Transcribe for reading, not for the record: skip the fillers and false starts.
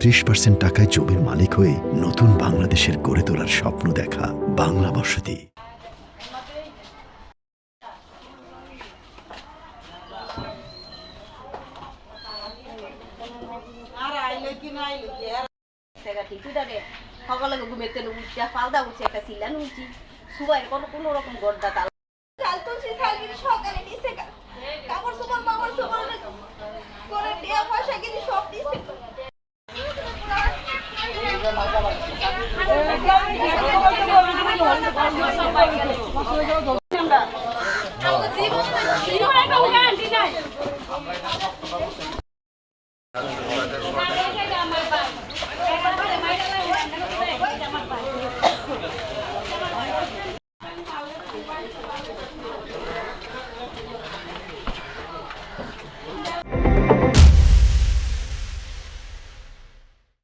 30% টাকায় জমির মালিক হয়ে নতুন বাংলাদেশের গড়ে তোলার স্বপ্ন দেখা বাংলা বসতি। সকালে ঘুমেতে উঠছি পালদা উঠছি একটা সিলান উঠছি সুবাই কোনো রকম গড়দা তাল চাল তুলছি শালগিরি সকালে নিচে কাপড় সুপার মামার সুপার করে দেয়া পয়সা কিন্তু সব নিচে